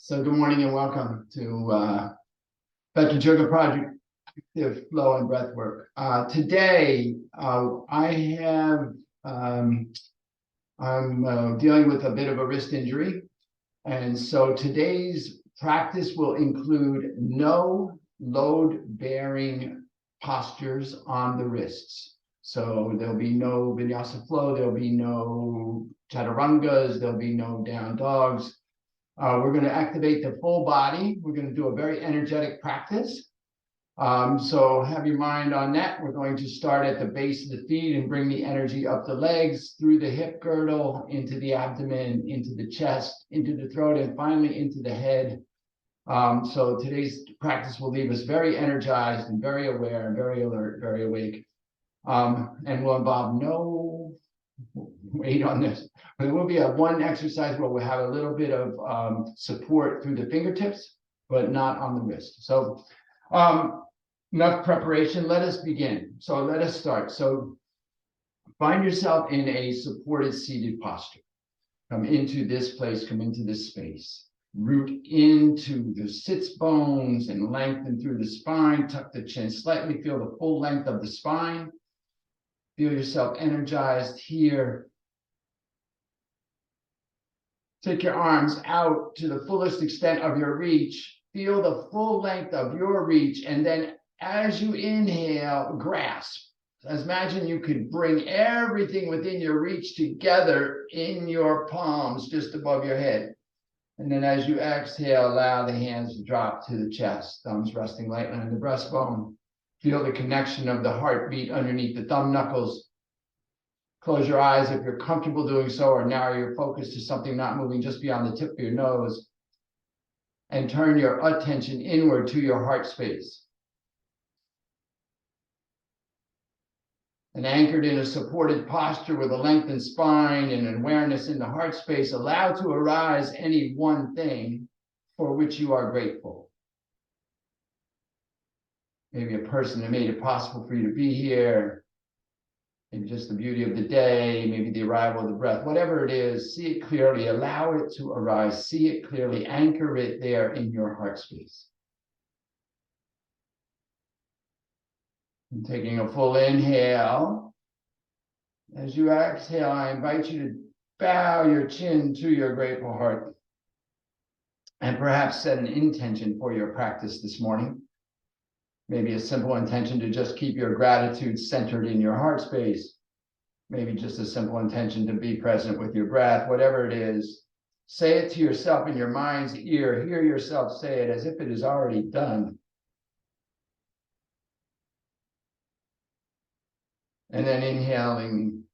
So good morning and welcome to Veterans Yoga Project Active Flow and Breath Work. Today, I'm dealing with a bit of a wrist injury. And so today's practice will include no load-bearing postures on the wrists. So there'll be no vinyasa flow, there'll be no chaturangas, there'll be no down dogs. We're going to activate the full body. We're going to do a very energetic practice. So have your mind on that. We're going to start at the base of the feet and bring the energy up the legs, through the hip girdle, into the abdomen, into the chest, into the throat, and finally into the head. So today's practice will leave us very energized and very aware and very alert, very awake. And will involve no weight on this. But it will be one exercise where we'll have a little bit of support through the fingertips, but not on the wrist. So enough preparation. Let us begin. So let us start. So find yourself in a supported seated posture. Come into this place, come into this space. Root into the sits bones and lengthen through the spine. Tuck the chin slightly. Feel the full length of the spine. Feel yourself energized here. Take your arms out to the fullest extent of your reach. Feel the full length of your reach. And then as you inhale, grasp. Imagine you could bring everything within your reach together in your palms just above your head. And then as you exhale, allow the hands to drop to the chest, thumbs resting lightly on the breastbone. Feel the connection of the heartbeat underneath the thumb knuckles. Close your eyes if you're comfortable doing so, or narrow your focus to something not moving just beyond the tip of your nose. And turn your attention inward to your heart space. And anchored in a supported posture with a lengthened spine and an awareness in the heart space, allow to arise any one thing for which you are grateful. Maybe a person that made it possible for you to be here. Maybe just the beauty of the day, maybe the arrival of the breath, whatever it is, see it clearly, allow it to arise, see it clearly, anchor it there in your heart space. And taking a full inhale. As you exhale, I invite you to bow your chin to your grateful heart. And perhaps set an intention for your practice this morning. Maybe a simple intention to just keep your gratitude centered in your heart space. Maybe just a simple intention to be present with your breath, whatever it is. Say it to yourself in your mind's ear. Hear yourself say it as if it is already done. And then inhaling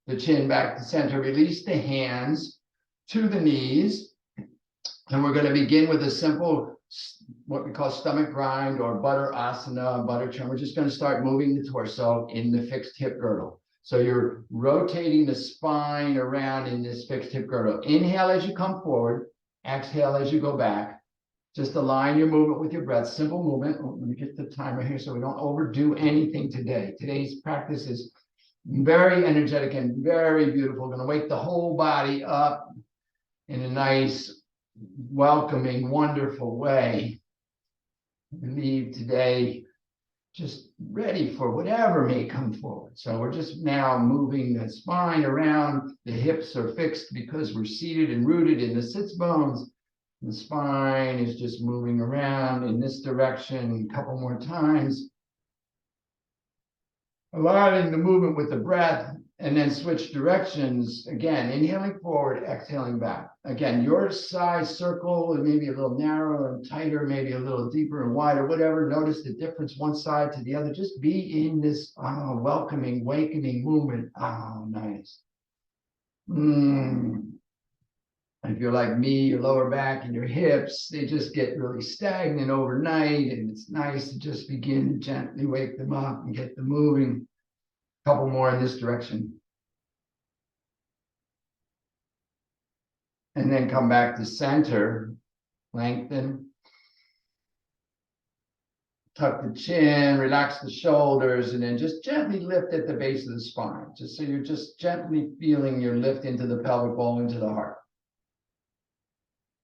the chin back to center. Release the hands to the knees. And we're going to begin with a simple, what we call stomach grind or butter asana, butter churn. We're just going to start moving the torso in the fixed hip girdle. So you're rotating the spine around in this fixed hip girdle. Inhale as you come forward. Exhale as you go back. Just align your movement with your breath. Simple movement. Let me get the timer here so we don't overdo anything today. Today's practice is very energetic and very beautiful. Going to wake the whole body up in a nice, welcoming, wonderful way. Leave today just ready for whatever may come forward. So we're just now moving the spine around. The hips are fixed because we're seated and rooted in the sits bones. The spine is just moving around in this direction a couple more times. Allowing the movement with the breath, and then switch directions. Again, inhaling forward, exhaling back. Again, your size circle, maybe a little narrower and tighter, maybe a little deeper and wider, whatever. Notice the difference one side to the other. Just be in this welcoming, awakening movement. Oh, nice. If you're like me, your lower back and your hips, they just get really stagnant overnight, and it's nice to just begin to gently wake them up and get them moving. A couple more in this direction. And then come back to center, lengthen. Tuck the chin, relax the shoulders, and then just gently lift at the base of the spine. Just so you're just gently feeling your lift into the pelvic bowl, into the heart.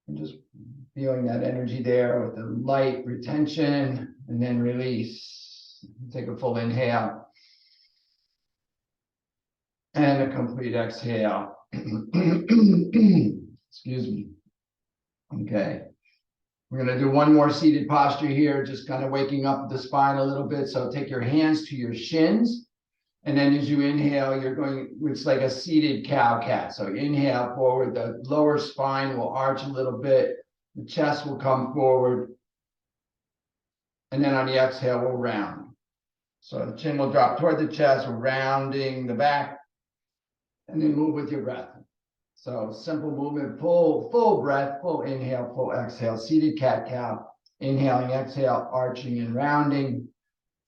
And just Feeling that energy there with the light retention and then release. Take a full inhale and a complete exhale. Excuse me. Okay. We're going to do one more seated posture here, just kind of waking up the spine a little bit. So take your hands to your shins. And then as you inhale, you're going, it's like a seated cow cat. So inhale forward, the lower spine will arch a little bit. The chest will come forward. And then on the exhale, we'll round. So the chin will drop toward the chest, rounding the back. And then move with your breath. So simple movement, full breath, full inhale, full exhale, seated cat-cow, inhaling, exhale, arching and rounding,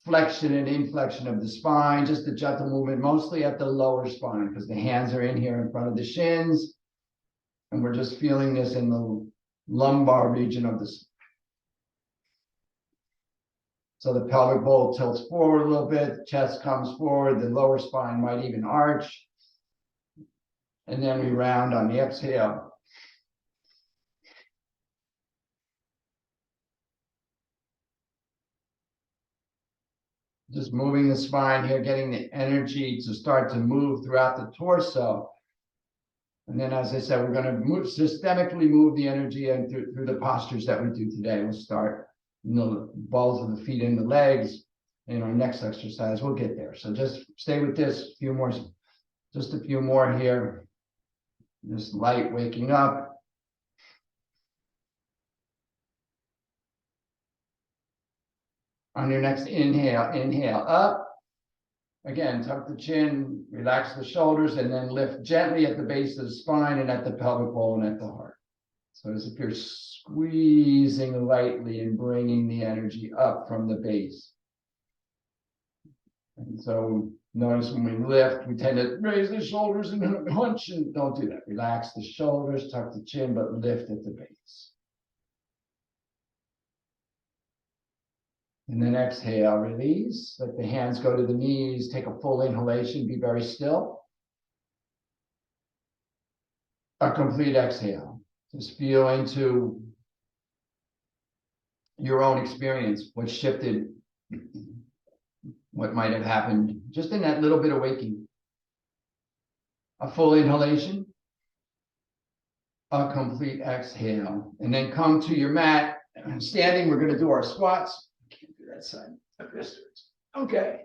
flexion and inflection of the spine, just a gentle movement, mostly at the lower spine because the hands are in here in front of the shins. And we're just feeling this in the lumbar region of the spine. So the pelvic bowl tilts forward a little bit, chest comes forward, the lower spine might even arch. And then we round on the exhale. Just moving the spine here, getting the energy to start to move throughout the torso. And then, as I said, we're going to systemically move the energy and through the postures that we do today. We'll start in the balls of the feet and the legs. In our next exercise, we'll get there. So just stay with this, just a few more here. Just light waking up. On your next inhale, inhale up. Again, tuck the chin, relax the shoulders, and then lift gently at the base of the spine and at the pelvic bowl and at the heart. So as if you're squeezing lightly and bringing the energy up from the base. And so notice when we lift, we tend to raise the shoulders and hunch, and don't do that. Relax the shoulders, tuck the chin, but lift at the base. And then exhale, release. Let the hands go to the knees. Take a full inhalation. Be very still. A complete exhale. Just feel into your own experience, what shifted, what might have happened just in that little bit of waking. A full inhalation. A complete exhale. And then come to your mat. Standing, we're going to do our squats. That side of distance. Okay.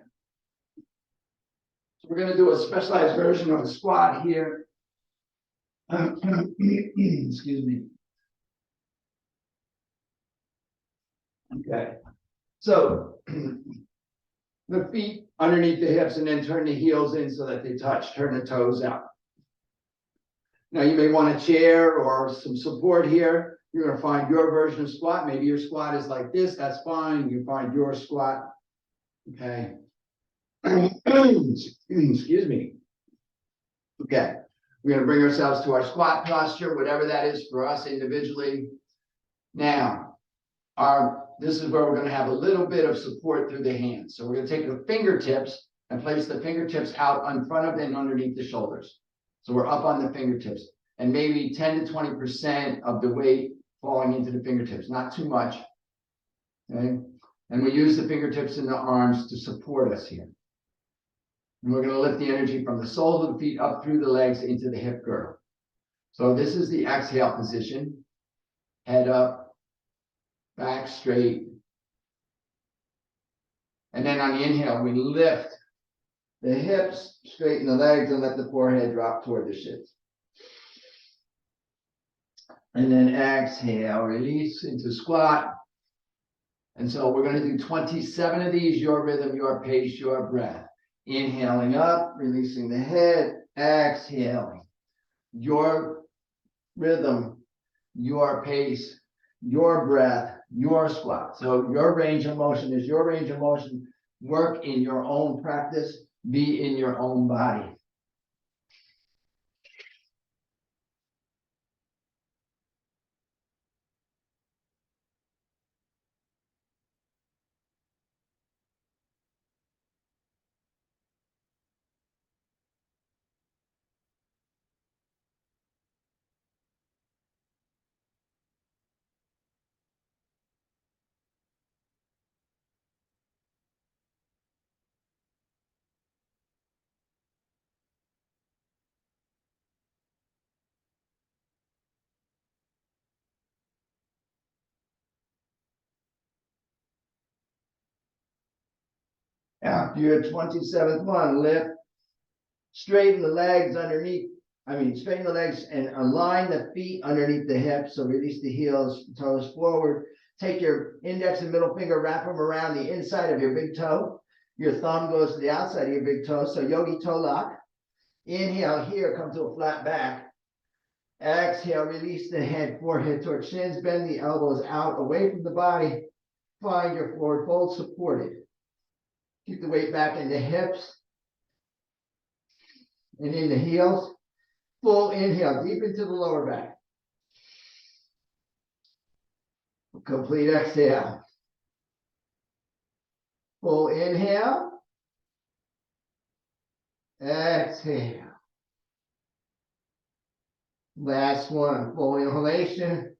So we're going to do a specialized version of a squat here. Excuse me. Okay. So the feet underneath the hips and then turn the heels in so that they touch. Turn the toes out. Now you may want a chair or some support here. You're going to find your version of squat. Maybe your squat is like this. That's fine. You find your squat. Okay. Excuse me. Okay. We're going to bring ourselves to our squat posture, whatever that is for us individually. Now, this is where we're going to have a little bit of support through the hands. So we're going to take the fingertips and place the fingertips out in front of and underneath the shoulders. So we're up on the fingertips and maybe 10 to 20% of the weight falling into the fingertips, not too much. Okay. And we use the fingertips and the arms to support us here. And we're going to lift the energy from the soles of the feet up through the legs into the hip girdle. So this is the exhale position. Head up, back straight. And then on the inhale, we lift the hips, straighten the legs, and let the forehead drop toward the shins. And then exhale, release into squat. And so we're going to do 27 of these, your rhythm, your pace, your breath. Inhaling up, releasing the head, exhaling. Your rhythm, your pace, your breath, your squat. So your range of motion is your range of motion. Work in your own practice, be in your own body. After your 27th one, lift, straighten the legs underneath. Straighten the legs and align the feet underneath the hips. So release the heels, toes forward. Take your index and middle finger, wrap them around the inside of your big toe. Your thumb goes to the outside of your big toe. So yogi toe lock. Inhale here, come to a flat back. Exhale, release the head, forehead towards shins. Bend the elbows out, away from the body. Find your forward fold, supported. Keep the weight back in the hips and in the heels. Full inhale, deep into the lower back. Complete exhale. Full inhale. Exhale. Last one, full inhalation.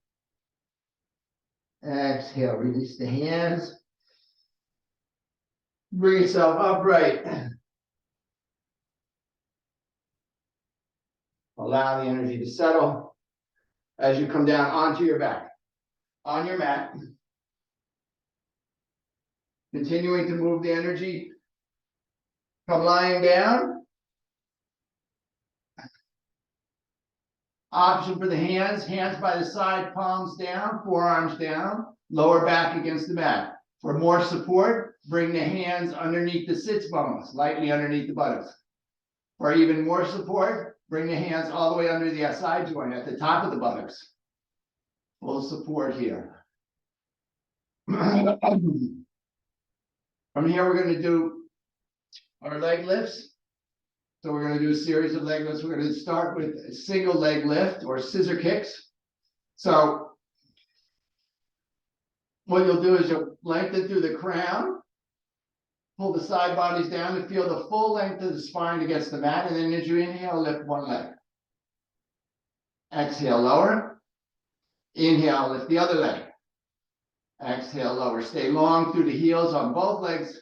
Exhale, release the hands. Bring yourself upright. Allow the energy to settle as you come down onto your back, on your mat. Continuing to move the energy. Come lying down. Option for the hands by the side, palms down, forearms down, lower back against the mat. For more support, bring the hands underneath the sits bones, lightly underneath the buttocks. For even more support, bring the hands all the way under the side joint at the top of the buttocks. Full support here. From here, we're going to do our leg lifts. So we're going to do a series of leg lifts. We're going to start with a single leg lift or scissor kicks. So what you'll do is you'll lengthen through the crown, pull the side bodies down to feel the full length of the spine against the mat. And then as you inhale, lift one leg. Exhale, lower. Inhale, lift the other leg. Exhale, lower. Stay long through the heels on both legs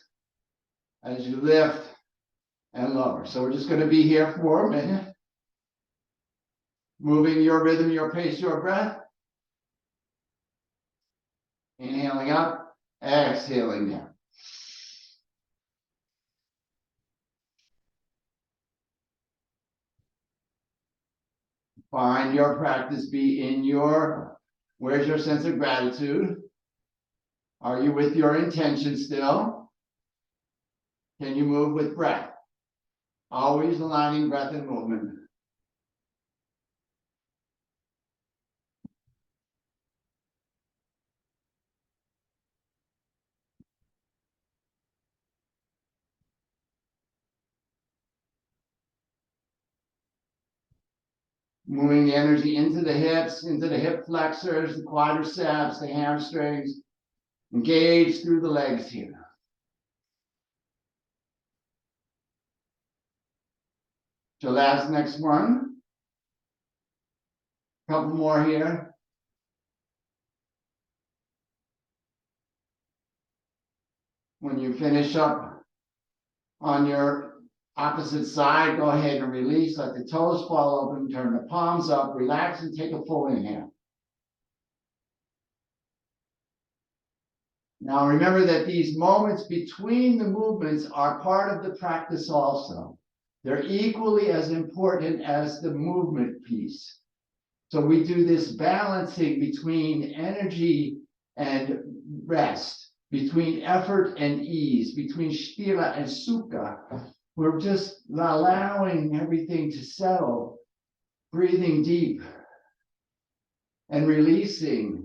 as you lift and lower. So we're just going to be here for a minute. Moving your rhythm, your pace, your breath. Inhaling up, exhaling down. Find your practice, be in your, where's your sense of gratitude? Are you with your intention still? Can you move with breath? Always aligning breath and movement. Moving the energy into the hips, into the hip flexors, the quadriceps, the hamstrings. Engage through the legs here. So last next one. Couple more here. When you finish up on your opposite side, go ahead and release. Let the toes fall open. Turn the palms up. Relax and take a full inhale. Now remember that these moments between the movements are part of the practice also. They're equally as important as the movement piece. So we do this balancing between energy and rest, between effort and ease, between sthira and sukha. We're just allowing everything to settle, breathing deep and releasing.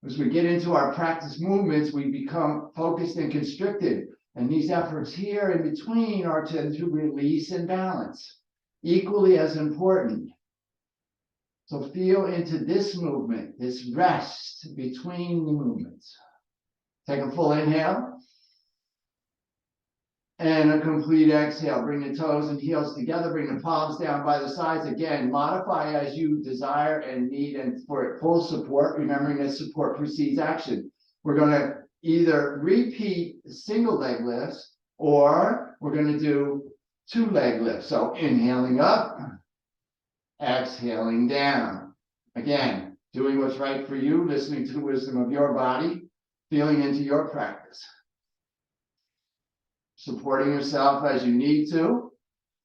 As we get into our practice movements, we become focused and constricted. And these efforts here in between are to release and balance, equally as important. So feel into this movement, this rest between the movements. Take a full inhale. And a complete exhale. Bring the toes and heels together. Bring the palms down by the sides. Again, modify as you desire and need, and for full support, remembering that support precedes action. We're going to either repeat single leg lifts or we're going to do two leg lifts. So inhaling up, exhaling down. Again, doing what's right for you, listening to the wisdom of your body, feeling into your practice. supporting yourself as you need to,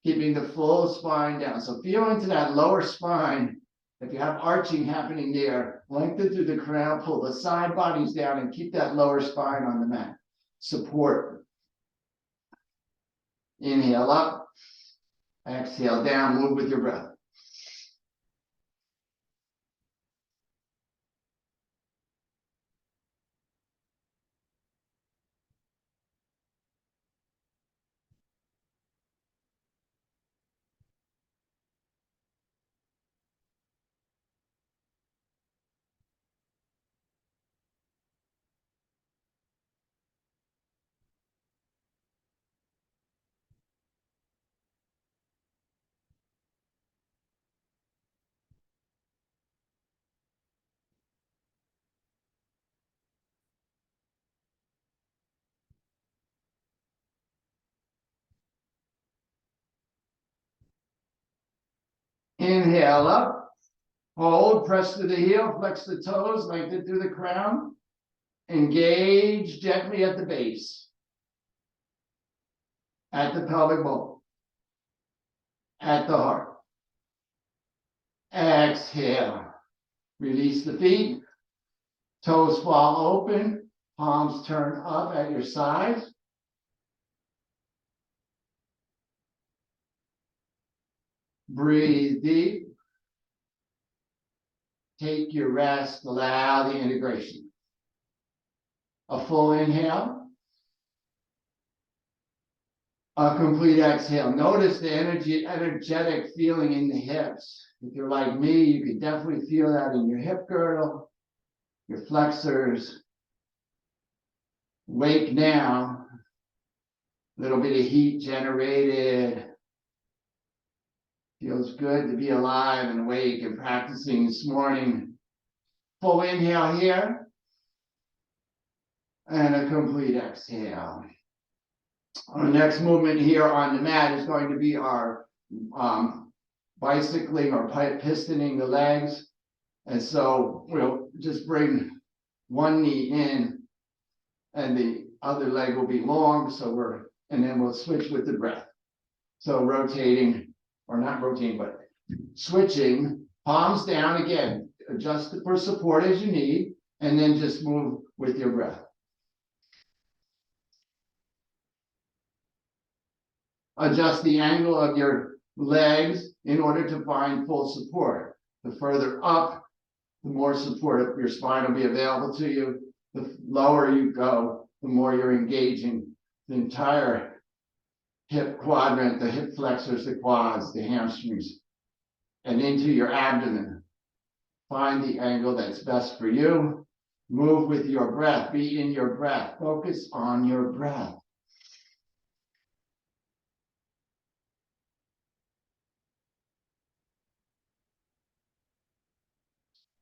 keeping the full spine down. So feel into that lower spine. If you have arching happening there, lengthen through the crown, pull the side bodies down, and keep that lower spine on the mat. Support. Inhale up, exhale down, move with your breath. Inhale up, hold, press to the heel, flex the toes, lengthen through the crown. Engage gently at the base, at the pelvic bowl, at the heart. Exhale, release the feet, toes fall open, palms turn up at your sides. Breathe deep. Take your rest, allow the integration. A full inhale. A complete exhale. Notice the energetic feeling in the hips. If you're like me, you can definitely feel that in your hip girdle, your flexors. Wake now. Little bit of heat generated. Feels good to be alive and awake and practicing this morning. Full inhale here. And a complete exhale. Our next movement here on the mat is going to be our bicycling or pistoning the legs. And so we'll just bring one knee in and the other leg will be long. And then we'll switch with the breath. So rotating, or not rotating, but switching, palms down again. Adjust for support as you need, and then just move with your breath. Adjust the angle of your legs in order to find full support. The further up, the more support your spine will be available to you. The lower you go, the more you're engaging the entire hip quadrant, the hip flexors, the quads, the hamstrings, and into your abdomen. Find the angle that's best for you. Move with your breath. Be in your breath. Focus on your breath.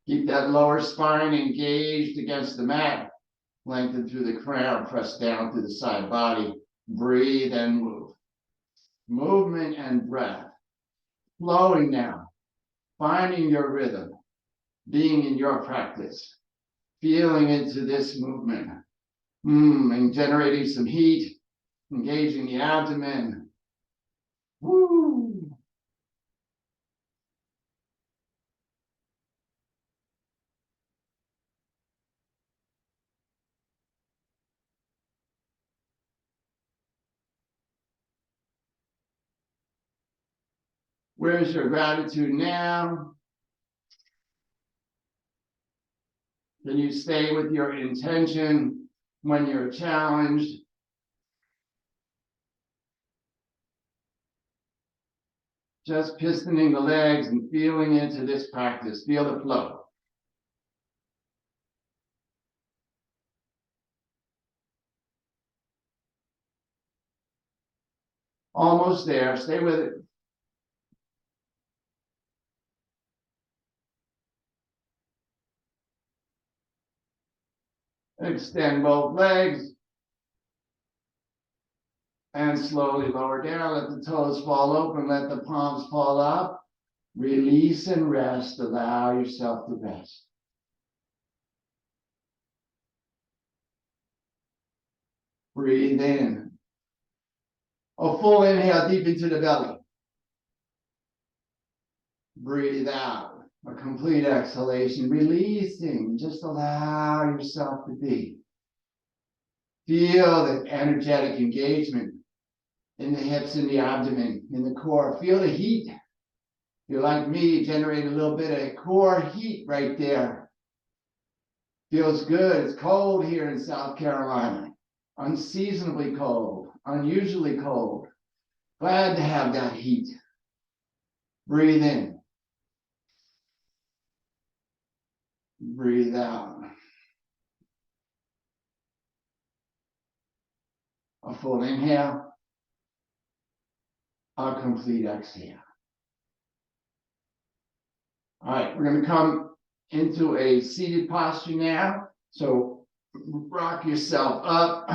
Keep that lower spine engaged against the mat. Lengthen through the crown, press down through the side body. Breathe and move. Movement and breath. Flowing now. Finding your rhythm. Being in your practice. Feeling into this movement. And generating some heat. Engaging the abdomen. Woo! Where's your gratitude now? Can you stay with your intention when you're challenged? Just pistoning the legs and feeling into this practice. Feel the flow. Almost there. Stay with it. Extend both legs. And slowly lower down. Let the toes fall open. Let the palms fall up. Release and rest. Allow yourself to rest. Breathe in. A full inhale deep into the belly. Breathe out. A complete exhalation, releasing. Just allow yourself to be. Feel the energetic engagement in the hips, in the abdomen, in the core. Feel the heat. If you're like me, generate a little bit of core heat right there. Feels good. It's cold here in South Carolina. Unseasonably cold, unusually cold. Glad to have that heat. Breathe in. Breathe out. A full inhale. A complete exhale. All right, we're going to come into a seated posture now. So rock yourself up.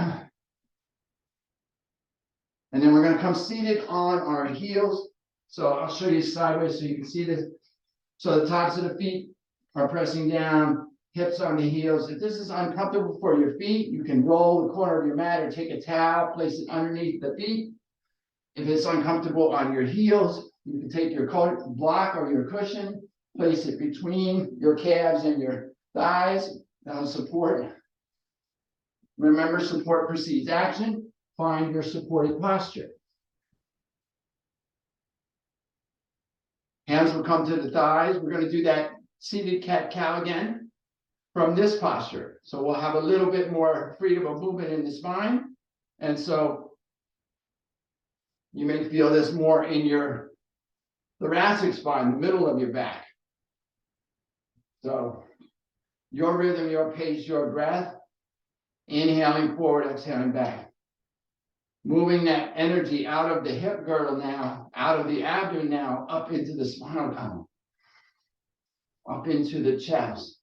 And then we're going to come seated on our heels. So I'll show you sideways so you can see this. So the tops of the feet are pressing down, hips on the heels. If this is uncomfortable for your feet, you can roll the corner of your mat or take a towel, place it underneath the feet. If it's uncomfortable on your heels, you can take your block or your cushion, place it between your calves and your thighs. That'll support. Remember, support precedes action. Find your supported posture. Hands will come to the thighs. We're going to do that seated cat-cow again from this posture. So we'll have a little bit more freedom of movement in the spine. And so you may feel this more in your thoracic spine, the middle of your back. So your rhythm, your pace, your breath. Inhaling forward, exhaling back. Moving that energy out of the hip girdle now, out of the abdomen now, up into the spinal column, up into the chest,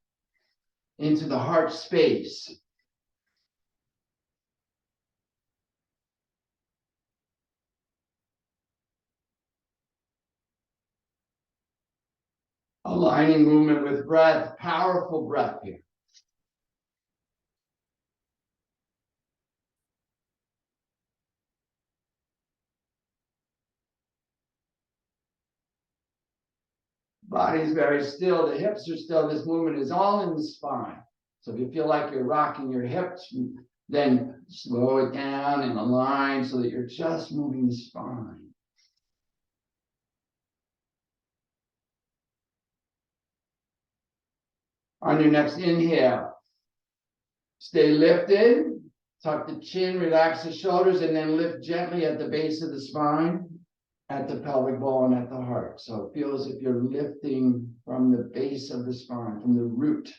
into the heart space. Aligning movement with breath, powerful breath here. Body's very still, the hips are still, this movement is all in the spine. So if you feel like you're rocking your hips, then slow it down and align so that you're just moving the spine. On your next inhale, stay lifted, tuck the chin, relax the shoulders, and then lift gently at the base of the spine, at the pelvic bone, and at the heart. So it feels as if you're lifting from the base of the spine, from the root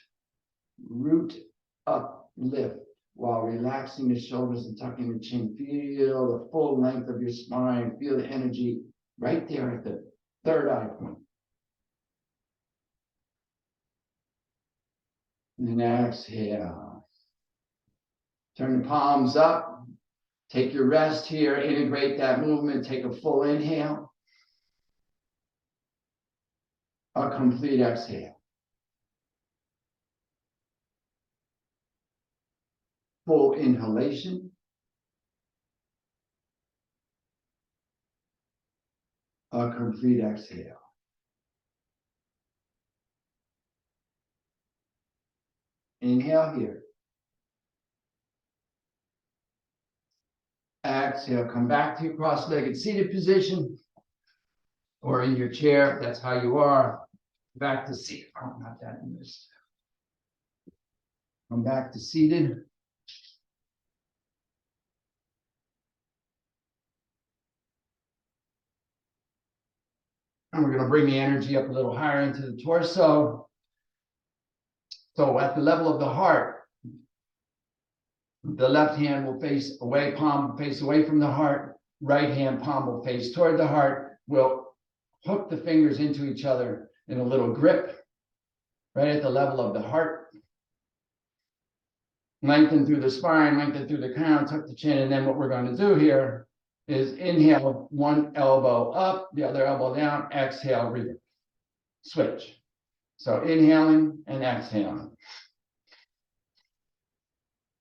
up, lift, while relaxing the shoulders and tucking the chin. Feel the full length of your spine. Feel the energy right there at the third eye point. And then exhale. Turn the palms up. Take your rest here. Integrate that movement. Take a full inhale. A complete exhale. Full inhalation. A complete exhale. Inhale here. Exhale, come back to your cross-legged seated position or in your chair, if that's how you are. Back to seated. Oh, not that in this. Come back to seated. And we're going to bring the energy up a little higher into the torso. So at the level of the heart, the left hand will face away, palm will face away from the heart. Right hand palm will face toward the heart. We'll hook the fingers into each other in a little grip, right at the level of the heart. Lengthen through the spine, lengthen through the crown, tuck the chin. And then what we're going to do here is inhale, one elbow up, the other elbow down, exhale, switch. So inhaling and exhaling.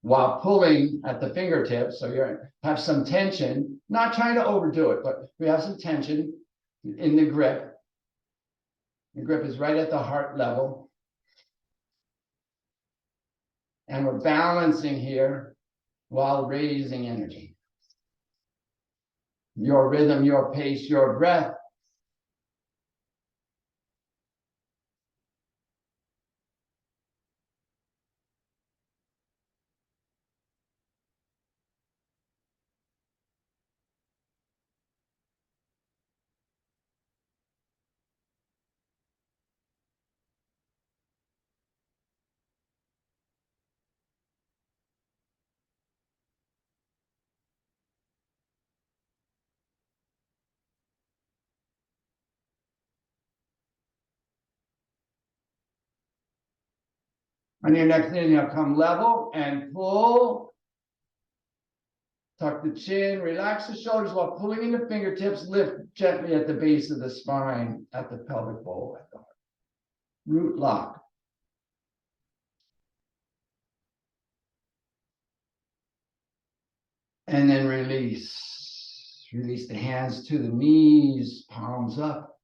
while pulling at the fingertips. So you have some tension, not trying to overdo it, but we have some tension in the grip. The grip is right at the heart level. And we're balancing here while raising energy. Your rhythm, your pace, your breath. On your next inhale, come level and pull. Tuck the chin, relax the shoulders while pulling in the fingertips. Lift gently at the base of the spine, at the pelvic bowl, at the heart. Root lock. And then release. Release the hands to the knees, palms up.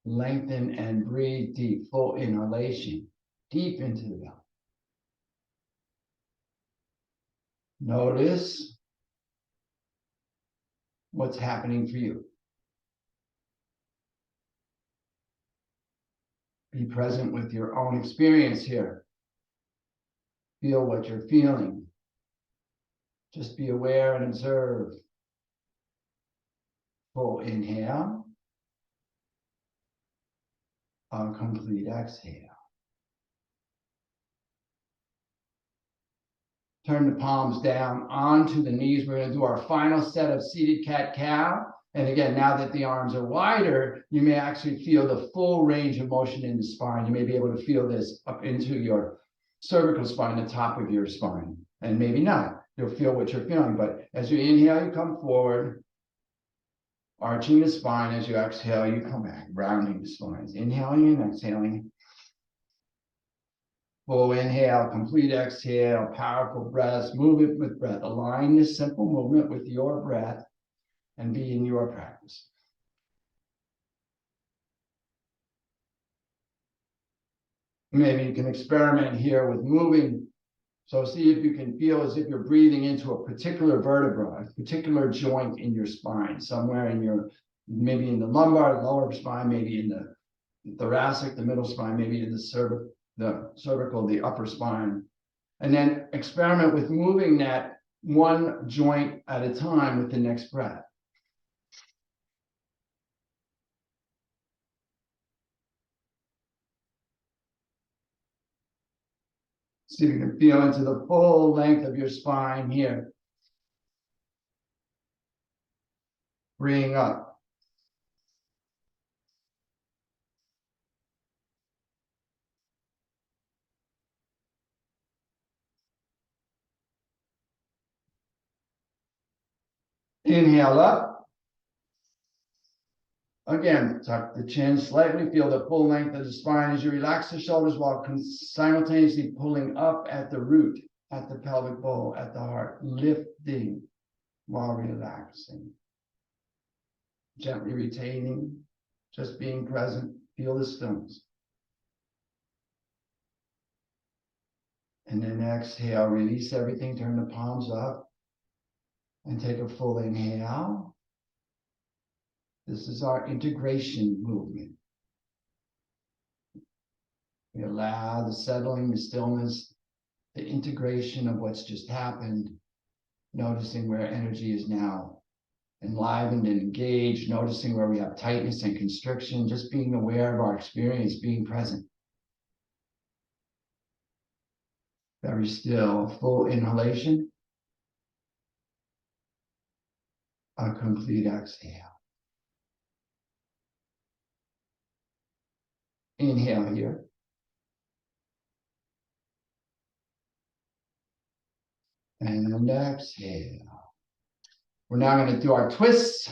Lengthen and breathe deep. Full inhalation, deep into the belly. Notice what's happening for you. Be present with your own experience here. Feel what you're feeling. Just be aware and observe. Full inhale. A complete exhale. Turn the palms down onto the knees. We're going to do our final set of seated cat-cow. And again, now that the arms are wider, you may actually feel the full range of motion in the spine. You may be able to feel this up into your cervical spine, the top of your spine. And maybe not. You'll feel what you're feeling. But as you inhale, you come forward, arching the spine. As you exhale, you come back, rounding the spines. Inhaling and exhaling. Full inhale, complete exhale, powerful breaths. Move it with breath. Align this simple movement with your breath and be in your practice. Maybe you can experiment here with moving. So see if you can feel as if you're breathing into a particular vertebra, a particular joint in your spine, somewhere in your, maybe in the lumbar, lower spine, maybe in the thoracic, the middle spine, maybe in the cervical, the upper spine. And then experiment with moving that one joint at a time with the next breath. See if you can feel into the full length of your spine here. Bringing up. Inhale up. Again, tuck the chin slightly. Feel the full length of the spine as you relax the shoulders while simultaneously pulling up at the root, at the pelvic bowl, at the heart. Lifting while relaxing. Gently retaining, just being present. Feel the stillness. And then exhale, release everything, turn the palms up, and take a full inhale. This is our integration movement. We allow the settling, the stillness, the integration of what's just happened, noticing where energy is now enlivened and engaged, noticing where we have tightness and constriction, just being aware of our experience, being present. Very still, full inhalation. A complete exhale. Inhale here. And exhale. We're now going to do our twists.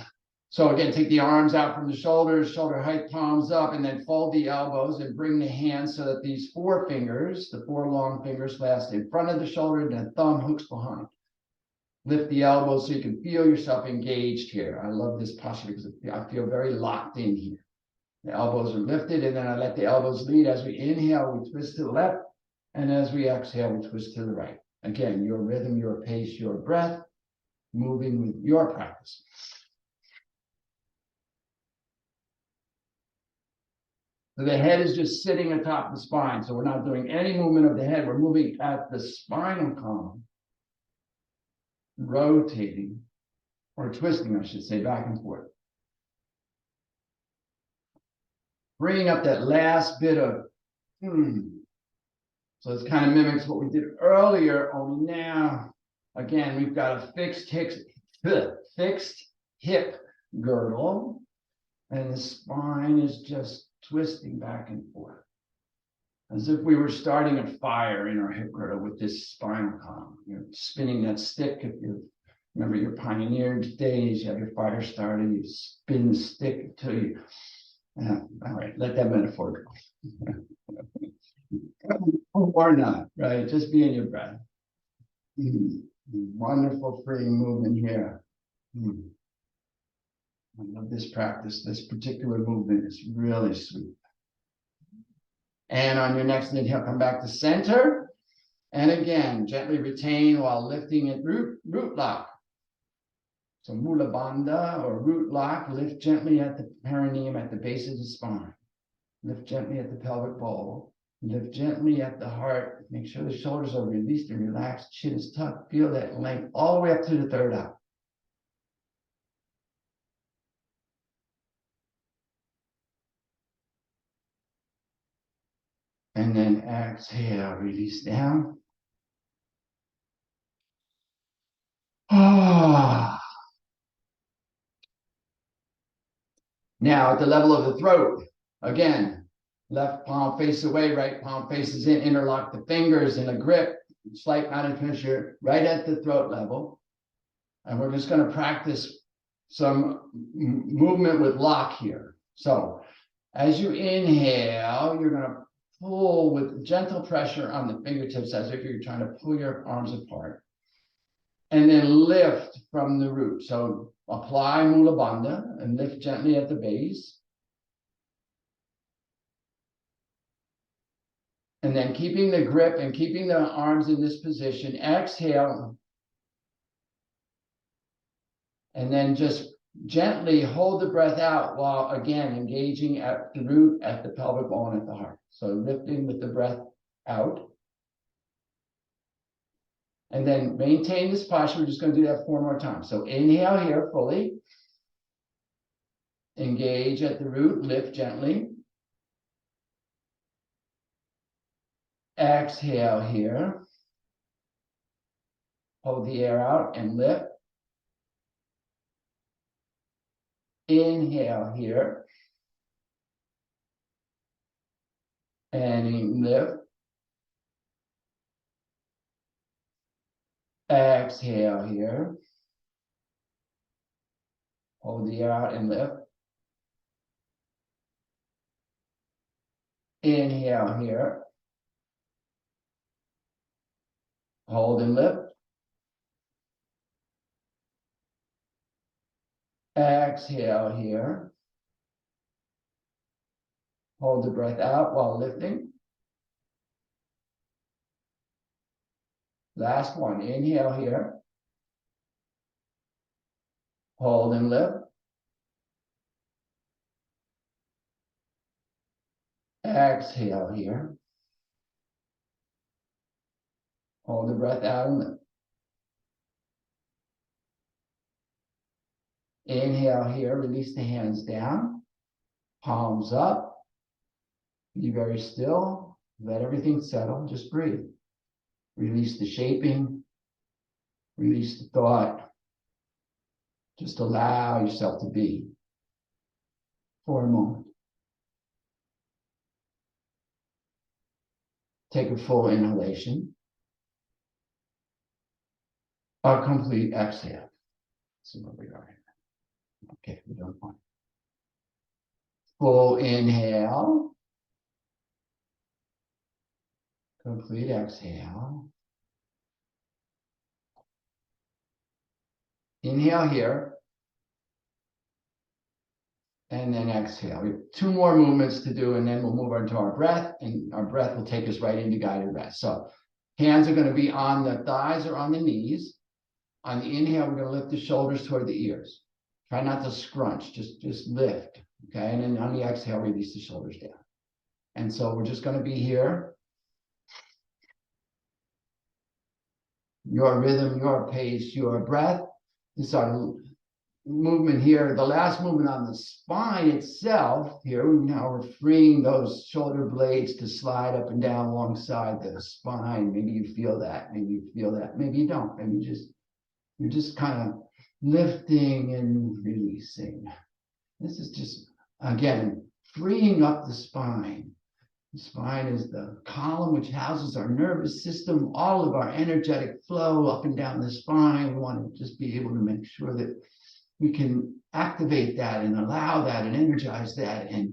So again, take the arms out from the shoulders, shoulder height, palms up, and then fold the elbows and bring the hands so that these four fingers, the four long fingers, last in front of the shoulder, and the thumb hooks behind. Lift the elbows so you can feel yourself engaged here. I love this posture because I feel very locked in here. The elbows are lifted, and then I let the elbows lead. As we inhale, we twist to the left, and as we exhale, we twist to the right. Again, your rhythm, your pace, your breath, moving with your practice. So the head is just sitting atop the spine. So we're not doing any movement of the head. We're moving at the spinal column, rotating or twisting, I should say, back and forth. Bringing up that last bit of So this kind of mimics what we did earlier, only now, again, we've got a fixed hip girdle, and the spine is just twisting back and forth, as if we were starting a fire in our hip girdle with this spinal column. You're spinning that stick. If you remember your pioneer days, you have your fire started, you spin the stick until you, all right, let that metaphor go. Or not, right? Just be in your breath. Wonderful free movement here. I love this practice. This particular movement is really sweet. And on your next inhale, come back to center. And again, gently retain while lifting it, root lock. So Mula Bandha or root lock, lift gently at the perineum at the base of the spine. Lift gently at the pelvic bowl. Lift gently at the heart. Make sure the shoulders are released and relaxed. Chin is tucked. Feel that length all the way up to the third eye. And then exhale, release down. Ah. Now at the level of the throat, again, left palm face away, right palm faces in, interlock the fingers in a grip, slight mounted pressure right at the throat level. And we're just going to practice some movement with lock here. So as you inhale, you're going to pull with gentle pressure on the fingertips as if you're trying to pull your arms apart. And then lift from the root. So apply Mula Bandha and lift gently at the base. And then keeping the grip and keeping the arms in this position, exhale. And then just gently hold the breath out while again engaging at the root, at the pelvic bone, and at the heart. So lifting with the breath out. And then maintain this posture. We're just going to do that 4 more times. So inhale here fully. Engage at the root, lift gently. Exhale here. Hold the air out and lift. Inhale here. And lift. Exhale here. Hold the air out and lift. Inhale here. Hold and lift. Exhale here. Hold the breath out while lifting. Last one. Inhale here. Hold and lift. Exhale here. Hold the breath out and lift. Inhale here. Release the hands down. Palms up. Be very still. Let everything settle. Just breathe. Release the shaping. Release the thought. Just allow yourself to be for a moment. Take a full inhalation. A complete exhale. See where we are. Okay, we're doing fine. Full inhale. Complete exhale. Inhale here. And then exhale. We have 2 more movements to do, and then we'll move on to our breath, and our breath will take us right into guided rest. So hands are going to be on the thighs or on the knees. On the inhale, we're going to lift the shoulders toward the ears. Try not to scrunch, just lift. Okay, and then on the exhale, release the shoulders down. And so we're just going to be here. Your rhythm, your pace, your breath. This is our movement here. The last movement on the spine itself here. Now we're freeing those shoulder blades to slide up and down alongside the spine. Maybe you feel that. Maybe you feel that. Maybe you don't. Maybe you're just kind of lifting and releasing. This is just, again, freeing up the spine. The spine is the column which houses our nervous system, all of our energetic flow up and down the spine. We want to just be able to make sure that we can activate that and allow that and energize that and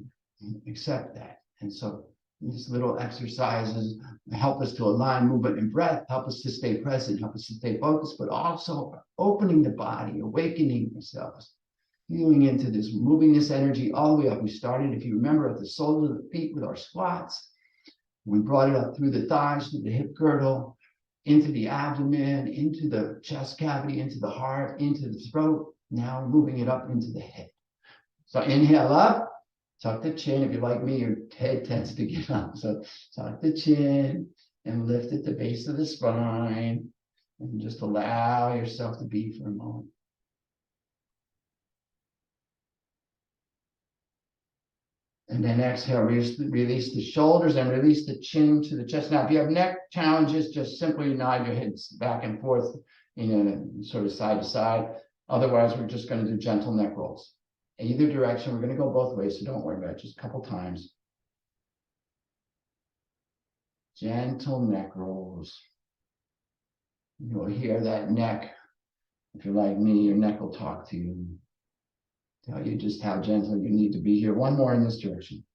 accept that. And so these little exercises help us to align movement and breath, help us to stay present, help us to stay focused, but also opening the body, awakening ourselves, feeling into this, moving this energy all the way up. We started, if you remember, at the soles of the feet with our squats. We brought it up through the thighs, through the hip girdle, into the abdomen, into the chest cavity, into the heart, into the throat. Now moving it up into the head. So inhale up, tuck the chin. If you're like me, your head tends to get up. So tuck the chin and lift at the base of the spine. And just allow yourself to be for a moment. And then exhale, release the shoulders and release the chin to the chest. Now, if you have neck challenges, just simply nod your heads back and forth, sort of side to side. Otherwise, we're just going to do gentle neck rolls. Either direction, we're going to go both ways, so don't worry about it, just a couple times. Gentle neck rolls. You'll hear that neck. If you're like me, your neck will talk to you. Tell you just how gentle you need to be here. One more in this direction.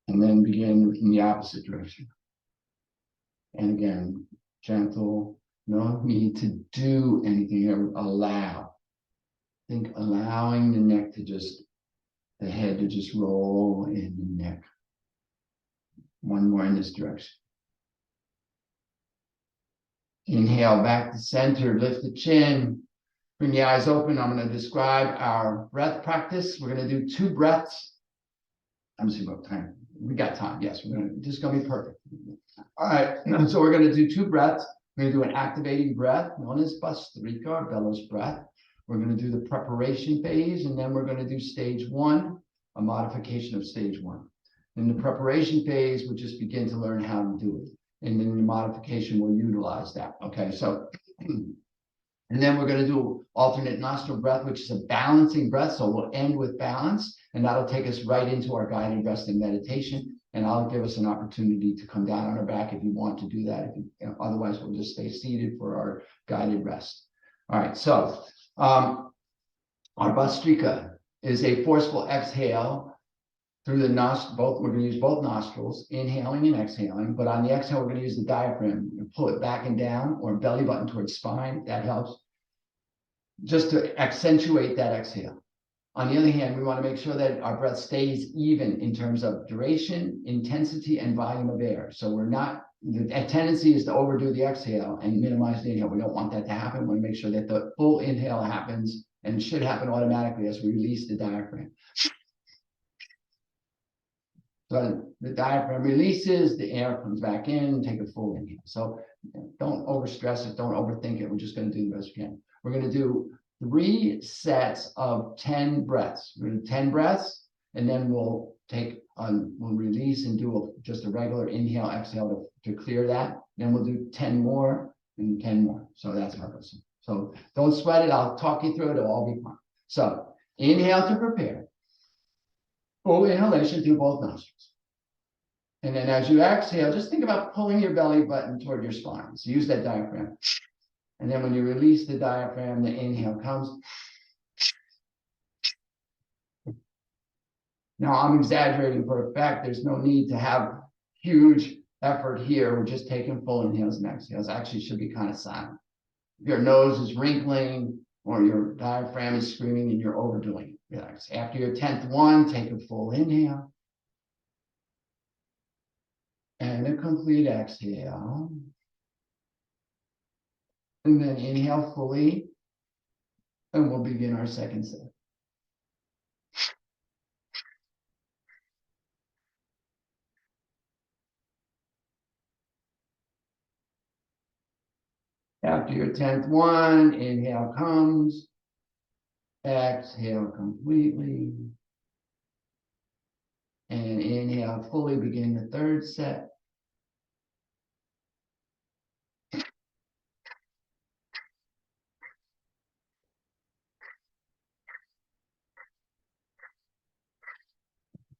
And then begin in the opposite direction. And again, gentle. No need to do anything. Allow. Think allowing the neck to just, the head to just roll in the neck. One more in this direction. Inhale back to center, lift the chin, bring the eyes open. I'm going to describe our breath practice. We're going to do 2 breaths. I'm just about time. We got time. Yes, just going to be perfect. All right. So we're going to do 2 breaths. We're going to do an activating breath known as Bhastrika or bellows breath. We're going to do the preparation phase, and then we're going to do stage 1, a modification of stage 1. In the preparation phase, we'll just begin to learn how to do it. And then the modification will utilize that. Okay, so, and then we're going to do alternate nostril breath, which is a balancing breath. So we'll end with balance, and that'll take us right into our guided resting meditation. And I'll give us an opportunity to come down on our back if you want to do that. Otherwise, we'll just stay seated for our guided rest. All right, so our Bhastrika is a forceful exhale through the nostril. We're going to use both nostrils, inhaling and exhaling. But on the exhale, we're going to use the diaphragm and pull it back and down, or belly button towards spine. That helps, just to accentuate that exhale. On the other hand, we want to make sure that our breath stays even in terms of duration, intensity, and volume of air. So we're not, the tendency is to overdo the exhale and minimize the inhale. We don't want that to happen. We want to make sure that the full inhale happens, and it should happen automatically as we release the diaphragm. So the diaphragm releases, the air comes back in, take a full inhale. So don't overstress it, don't overthink it. We're just going to do the best we can. We're going to do 3 sets of 10 breaths. We're going to do 10 breaths, and then we'll release and do just a regular inhale, exhale to clear that. Then we'll do 10 more and 10 more. So that's our lesson. So don't sweat it. I'll talk you through it. It'll all be fine. So inhale to prepare. Full inhalation through both nostrils. And then as you exhale, just think about pulling your belly button toward your spine. So use that diaphragm. And then when you release the diaphragm, the inhale comes. Now I'm exaggerating for effect. There's no need to have huge effort here. We're just taking full inhales and exhales. Actually should be kind of silent. If your nose is wrinkling or your diaphragm is screaming and you're overdoing it, relax. After your 10th one, take a full inhale. And a complete exhale. And then inhale fully. And we'll begin our second set. After your 10th one, inhale comes. Exhale completely. And inhale fully, begin the third set.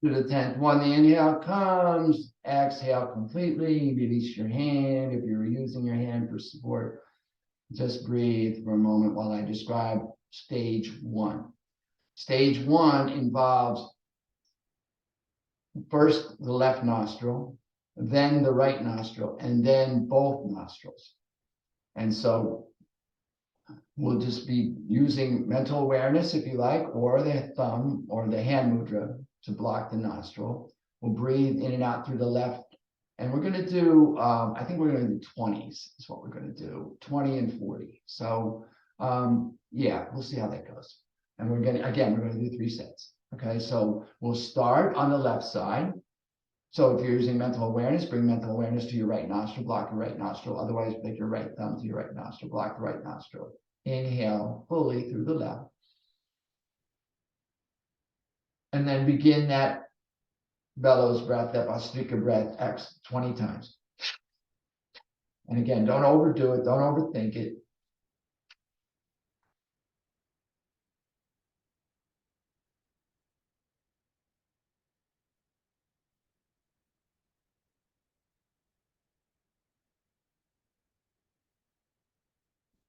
To the 10th one, the inhale comes, exhale completely, release your hand. If you're using your hand for support, just breathe for a moment while I describe stage one. Stage one involves first the left nostril, then the right nostril, and then both nostrils. And so we'll just be using mental awareness, if you like, or the thumb or the hand mudra to block the nostril. We'll breathe in and out through the left. And we're going to do, I think we're going to do 20s is what we're going to do, 20 and 40. So yeah, we'll see how that goes. And we're going to do 3 sets. Okay, so we'll start on the left side. So if you're using mental awareness, bring mental awareness to your right nostril, block your right nostril. Otherwise, take your right thumb to your right nostril, block the right nostril. Inhale fully through the left. And then begin that bellows breath, that Vastrika breath, 20 times. And again, don't overdo it, don't overthink it.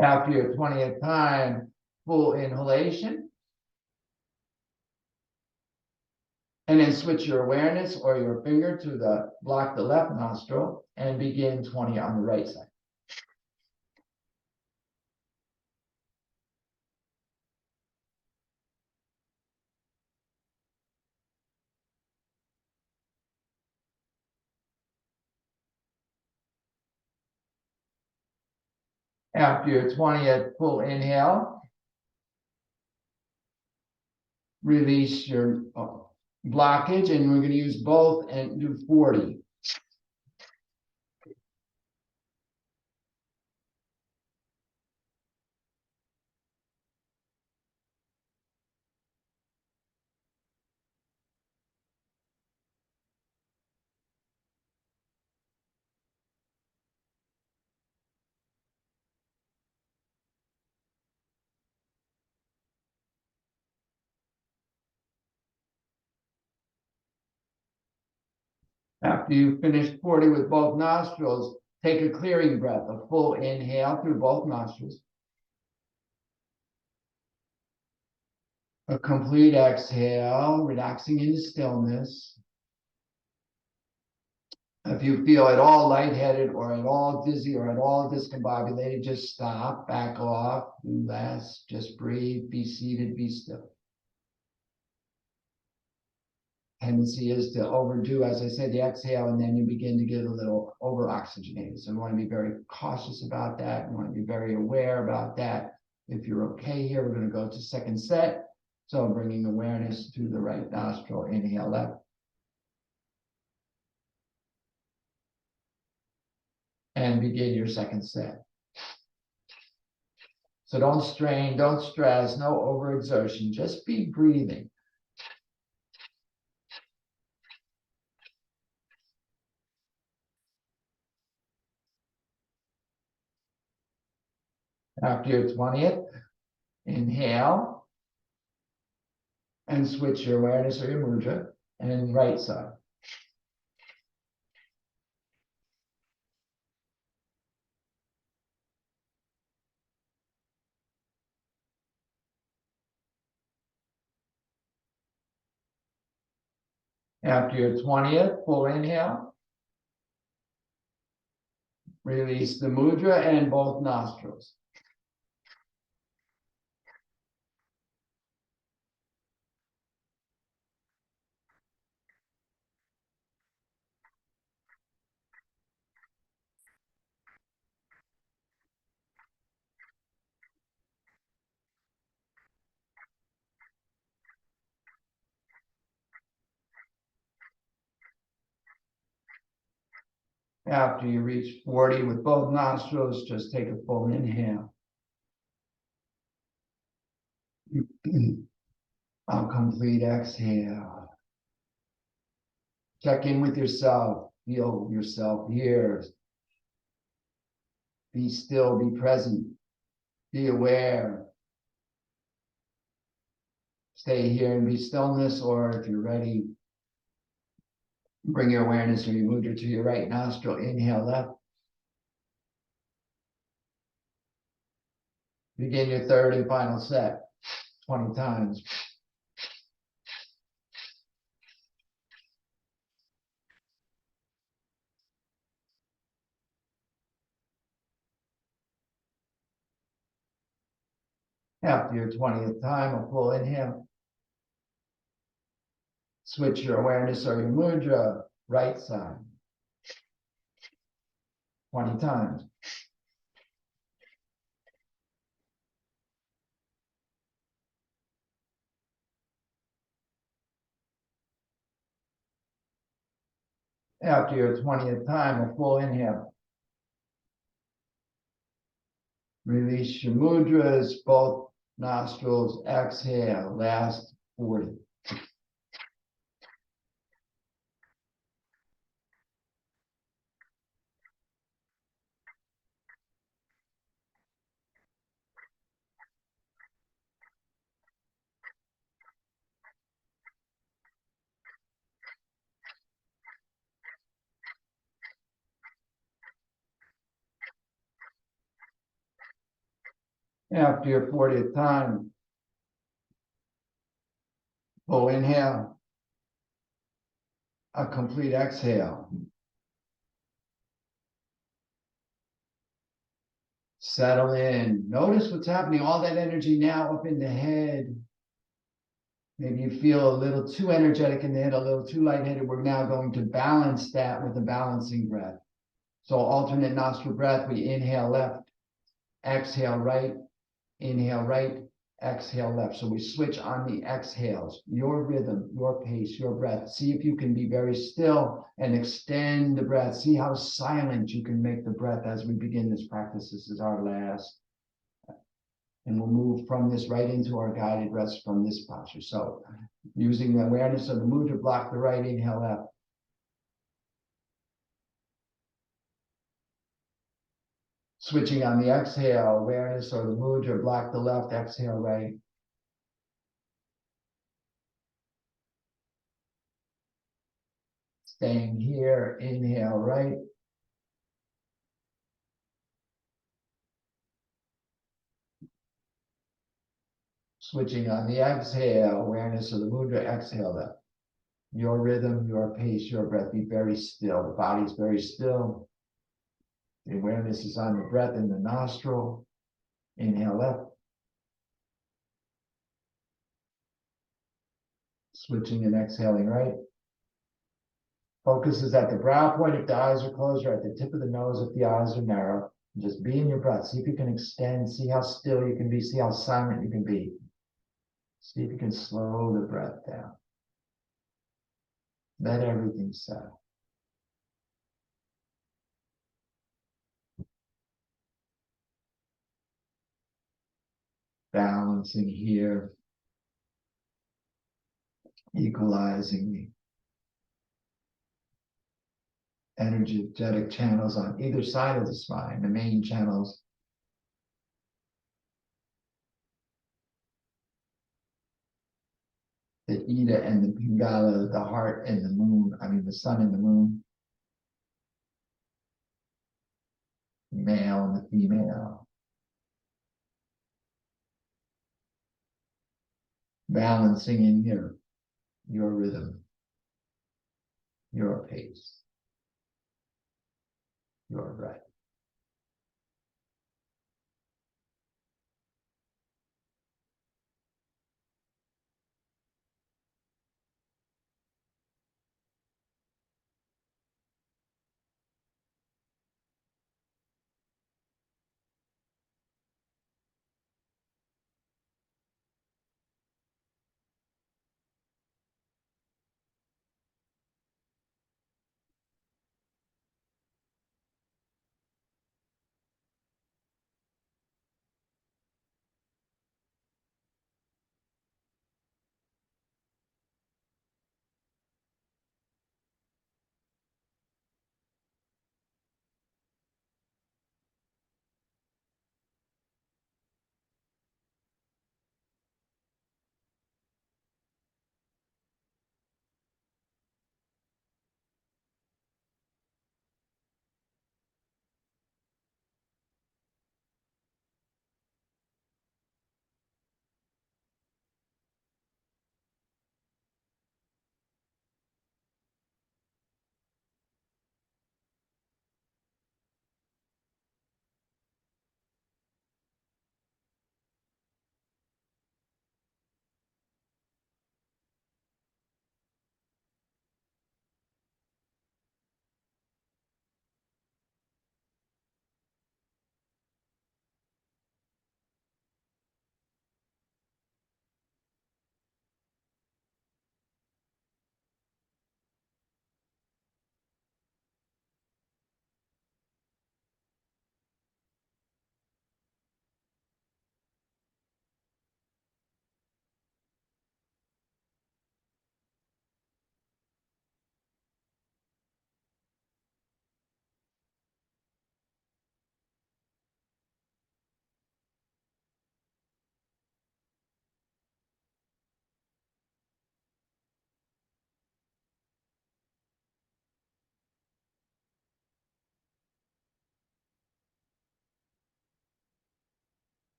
After your 20th time, full inhalation. And then switch your awareness or your finger to block the left nostril and begin 20 on the right side. After your 20th full inhale, release your blockage, and we're going to use both and do 40. After you finish 40 with both nostrils, take a clearing breath, a full inhale through both nostrils. A complete exhale, relaxing into stillness. If you feel at all lightheaded or at all dizzy or at all discombobulated, just stop, back off, do less, just breathe, be seated, be still. Tendency is to overdo, as I said, the exhale, and then you begin to get a little over-oxygenated. So you want to be very cautious about that. You want to be very aware about that. If you're okay here, we're going to go to second set. So bringing awareness to the right nostril, inhale left. And begin your second set. So don't strain, don't stress, no overexertion, just be breathing. After your 20th, inhale and switch your awareness or your mudra and right side. After your 20th, full inhale. Release the mudra and both nostrils. After you reach 40 with both nostrils, just take a full inhale. A complete exhale. Check in with yourself. Feel yourself here. Be still, be present, be aware. Stay here and be stillness, or if you're ready, bring your awareness or your mudra to your right nostril. Inhale left. Begin your third and final set, 20 times. After your 20th time, a full inhale. Switch your awareness or your mudra, right side. 20 times. After your 20th time, a full inhale. Release your mudras, both nostrils, exhale, last 40. After your 40th time, full inhale, a complete exhale. Settle in. Notice what's happening. All that energy now up in the head. Maybe you feel a little too energetic in the head, a little too lightheaded. We're now going to balance that with a balancing breath. So alternate nostril breath. We inhale left, exhale right, inhale right, exhale left. So we switch on the exhales, your rhythm, your pace, your breath. See if you can be very still and extend the breath. See how silent you can make the breath as we begin this practice. This is our last. And we'll move from this right into our guided rest from this posture. So using the awareness of the mudra, block the right, inhale left. Switching on the exhale, awareness or the mudra, block the left, exhale right. Staying here, inhale right. Switching on the exhale, awareness of the mudra, exhale left. Your rhythm, your pace, your breath, be very still. The body is very still. The awareness is on the breath in the nostril. Inhale left. Switching and exhaling right. Focus is at the brow point if the eyes are closed, or at the tip of the nose if the eyes are narrow. Just be in your breath. See if you can extend. See how still you can be. See how silent you can be. See if you can slow the breath down. Let everything settle. Balancing here. Equalizing the energetic channels on either side of the spine, the main channels. The Ida and the Pingala, the heart and the moon, the sun and the moon. The male and the female. Balancing in here, your rhythm. your pace, your breath.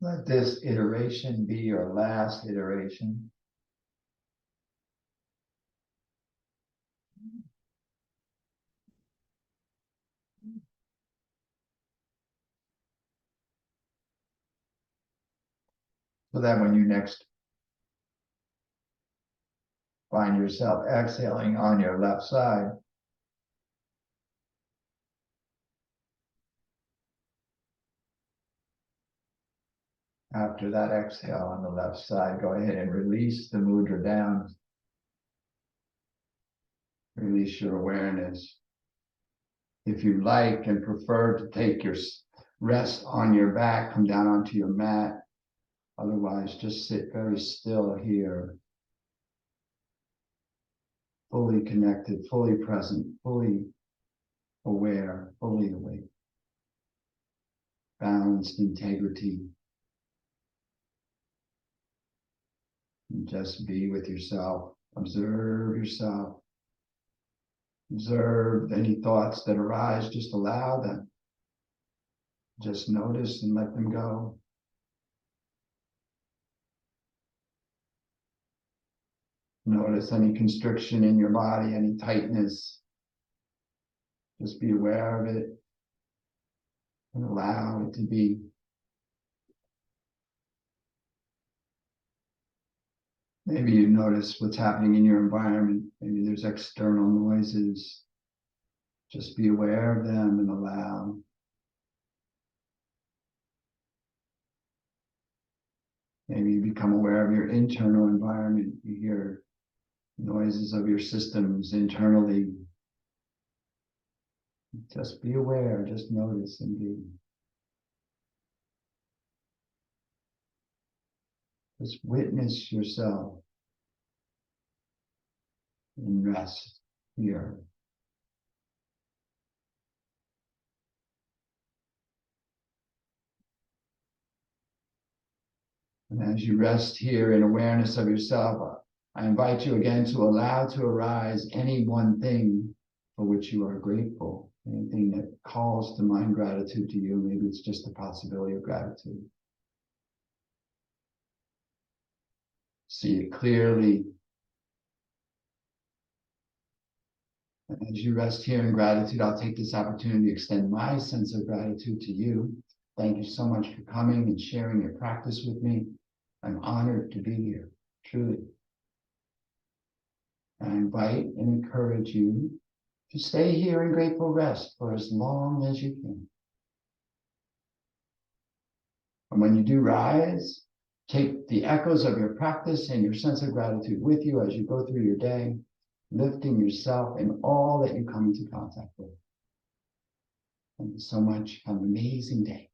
Let this iteration be your last iteration. So that when you next find yourself exhaling on your left side, after that exhale on the left side, go ahead and release the mudra down. Release your awareness. If you like and prefer to take your rest on your back, come down onto your mat. Otherwise, just sit very still here. Fully connected, fully present, fully aware, fully awake, balanced integrity. And just be with yourself. Observe yourself. Observe any thoughts that arise. Just allow them. Just notice and let them go. Notice any constriction in your body, any tightness. Just be aware of it and allow it to be. Maybe you notice what's happening in your environment. Maybe there's external noises. Just be aware of them and allow. Maybe you become aware of your internal environment. You hear noises of your systems internally. Just be aware, just notice and be. Just witness yourself and rest here. And as you rest here in awareness of yourself, I invite you again to allow to arise any one thing for which you are grateful. Anything that calls to mind gratitude to you. Maybe it's just the possibility of gratitude. See it clearly. And as you rest here in gratitude, I'll take this opportunity to extend my sense of gratitude to you. Thank you so much for coming and sharing your practice with me. I'm honored to be here, truly. I invite and encourage you to stay here in grateful rest for as long as you can. And when you do rise, take the echoes of your practice and your sense of gratitude with you as you go through your day, lifting yourself and all that you come into contact with. Thank you so much. Have an amazing day.